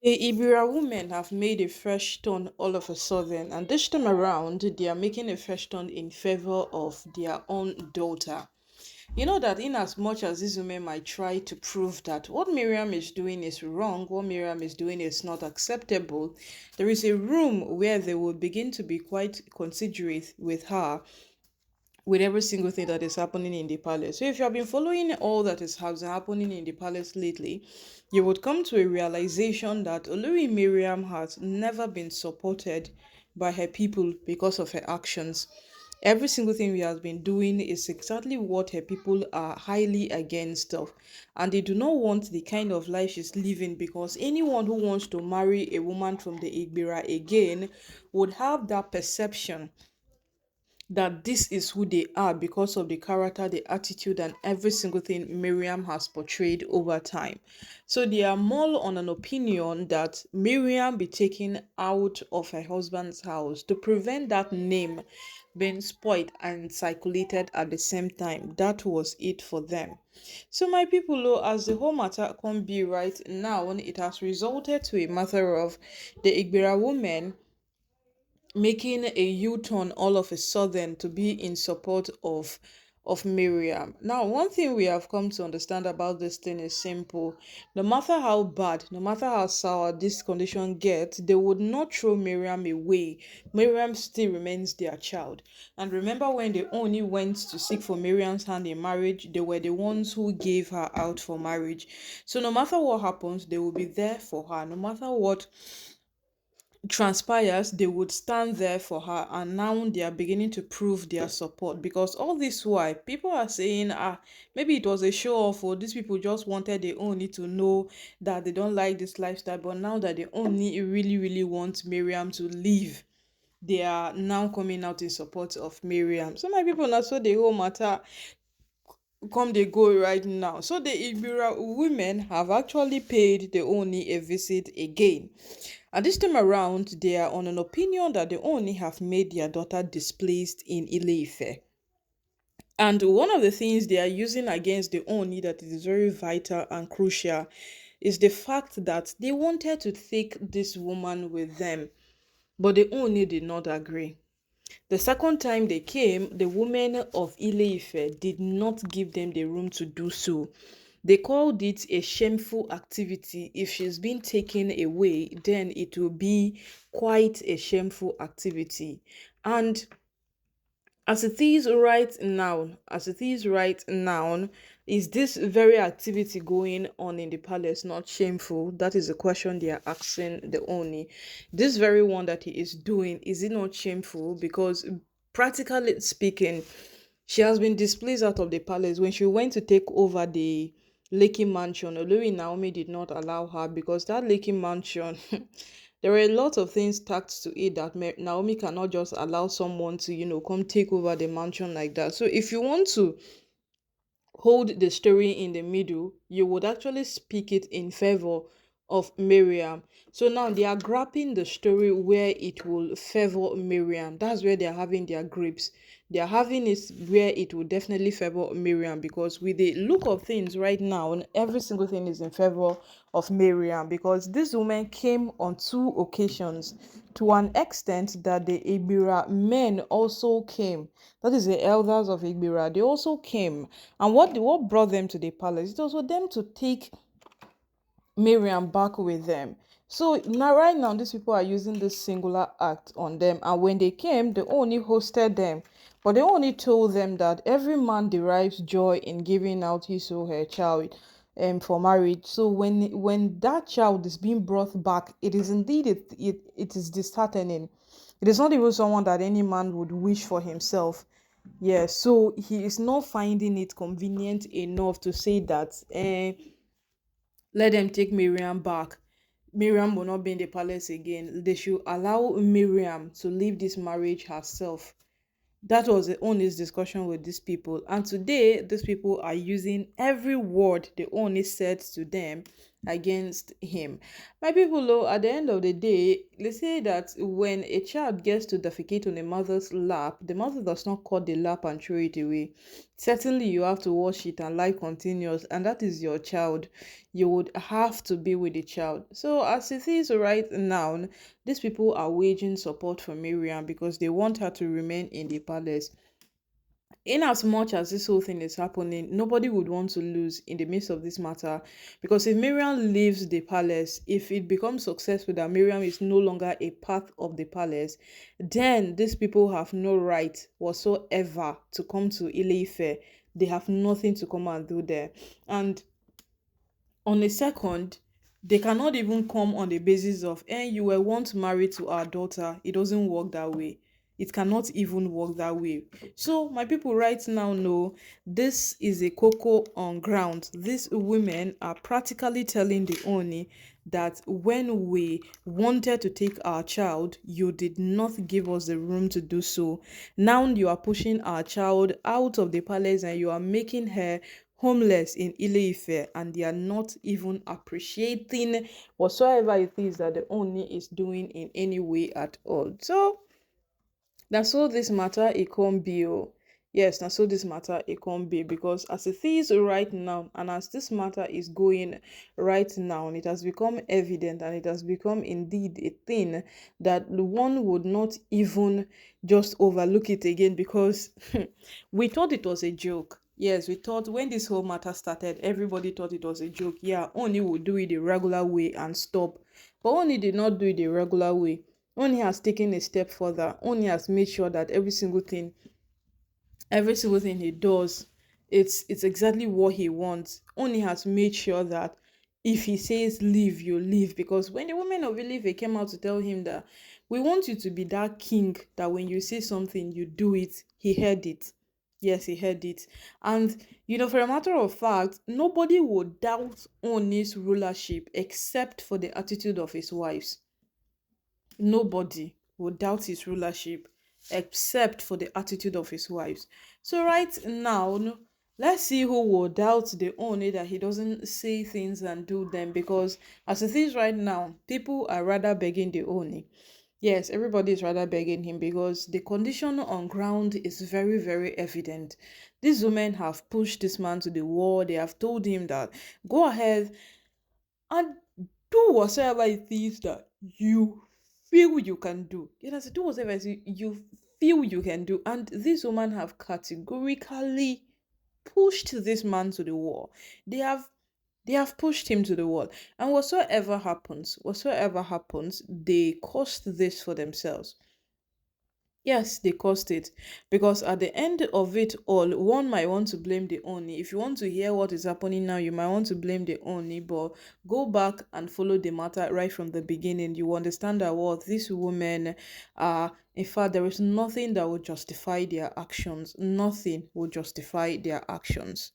The Igbira women have made a fresh turn all of a sudden, and this time around, they are making a fresh turn in favor of their own daughter. You know that in as much as these women might try to prove that what Miriam is doing is wrong, what Miriam is doing is not acceptable, there is a room where they will begin to be quite considerate with her with every single thing that is happening in the palace. So if you have been following all that is has happening in the palace lately, you would come to a realization that Olori Miriam has never been supported by her people because of her actions. Every single thing we have been doing is exactly what her people are highly against of, and they do not want the kind of life she's living, because anyone who wants to marry a woman from the Igbira again would have that perception that this is who they are because of the character, the attitude, and every single thing Miriam has portrayed over time. So they are more on an opinion that Miriam be taken out of her husband's house to prevent that name being spoiled and circulated at the same time. That was it for them. So my people, though, as the whole matter can be right now, it has resulted to a matter of the Igbira woman making a U-turn all of a sudden to be in support of Miriam. Now, one thing we have come to understand about this thing is simple. No matter how bad, no matter how sour this condition gets, they would not throw Miriam away. Miriam still remains their child. And remember when they only went to seek for Miriam's hand in marriage, they were the ones who gave her out for marriage. So no matter what happens, they will be there for her. No matter what transpires, they would stand there for her, and now they are beginning to prove their support, because all this while people are saying, maybe it was a show off, or these people just wanted the only to know that they don't like this lifestyle, but now that they only really want Miriam to leave, they are now coming out in support of Miriam. So my people, now so the whole matter come they go right now. So the Igbira women have actually paid the Oni a visit again. And this time around, they are on an opinion that the Oni have made their daughter displaced in Ile-Ife. And one of the things they are using against the Oni that is very vital and crucial is the fact that they wanted to take this woman with them, but the Oni did not agree. The second time they came, the women of Ile-Ife did not give them the room to do so. They called it a shameful activity. If she's been taken away, then it will be quite a shameful activity. And as it is right now, is this very activity going on in the palace not shameful? That is the question they are asking the Oni. This very one that he is doing, is it not shameful? Because practically speaking, she has been displaced out of the palace. When she went to take over the Lakey mansion, Olori Naomi did not allow her, because that Lakey mansion there were a lot of things tacked to it that Naomi cannot just allow someone to, come take over the mansion like that. So if you want to hold the story in the middle, you would actually speak it in favor of Miriam. So now they are grabbing the story where it will favor Miriam. That's where they are having their grips. They are having it where it will definitely favor Miriam, because with the look of things right now, every single thing is in favor of Miriam, because this woman came on two occasions, to an extent that the Igbira men also came. That is the elders of Igbira. They also came. And what brought them to the palace? It was for them to take Miriam back with them. So now, right now, these people are using this singular act on them. And when they came, they only hosted them. But they only told them that every man derives joy in giving out his or her child for marriage. So when that child is being brought back, it is indeed it is disheartening. It is not even someone that any man would wish for himself. Yeah, so he is not finding it convenient enough to say that let them take Miriam back. Miriam will not be in the palace again. They should allow Miriam to leave this marriage herself. That was the only discussion with these people. And today, these people are using every word the only said to them against him. My people, though, at the end of the day, they say that when a child gets to defecate on a mother's lap, the mother does not cut the lap and throw it away. Certainly, you have to wash it and life continues, and that is your child. You would have to be with the child. So, as it is right now, these people are waging support for Miriam because they want her to remain in the palace. In as much as this whole thing is happening, nobody would want to lose in the midst of this matter, because if Miriam leaves the palace, if it becomes successful that Miriam is no longer a part of the palace, then these people have no right whatsoever to come to Ile-Ife. They have nothing to come and do there. And on a second, they cannot even come on the basis of, you were once married to our daughter. It doesn't work that way. It cannot even work that way. So my people right now know this is a cocoa on ground. These women are practically telling the Oni that when we wanted to take our child, you did not give us the room to do so. Now you are pushing our child out of the palace and you are making her homeless in Ile-Ife, and they are not even appreciating whatsoever it is that the Oni is doing in any way at all. So that's so this matter it can't be. Oh. Yes, that's so this matter it can't be, because as it is right now, and as this matter is going right now, it has become evident and it has become indeed a thing that one would not even just overlook it again, because we thought it was a joke. Yes, we thought when this whole matter started, everybody thought it was a joke. Yeah, Oni would do it the regular way and stop. But Oni did not do it the regular way. Oni has taken a step further. Oni has made sure that every single thing he does, it's exactly what he wants. Oni has made sure that if he says leave, you leave. Because when the women of Ilife came out to tell him that we want you to be that king, that when you say something, you do it, he heard it. Yes, he heard it. And for a matter of fact, nobody would doubt Oni's rulership except for the attitude of his wives. Nobody would doubt his rulership except for the attitude of his wives. So right now, let's see who will doubt the Ooni that he doesn't say things and do them, because as it is right now, people are rather begging the Ooni. Yes, everybody is rather begging him, because the condition on ground is very, very evident. These women have pushed this man to the wall. They have told him that go ahead and do whatever it is that you feel you can do. You know, do whatever it is you feel you can do. And these women have categorically pushed this man to the wall. They have pushed him to the wall. And whatsoever happens, they cost this for themselves. Yes, they caused it. Because at the end of it all, one might want to blame the Oni. If you want to hear what is happening now, you might want to blame the Oni, but go back and follow the matter right from the beginning. You understand that what these women are, in fact, there is nothing that will justify their actions. Nothing will justify their actions.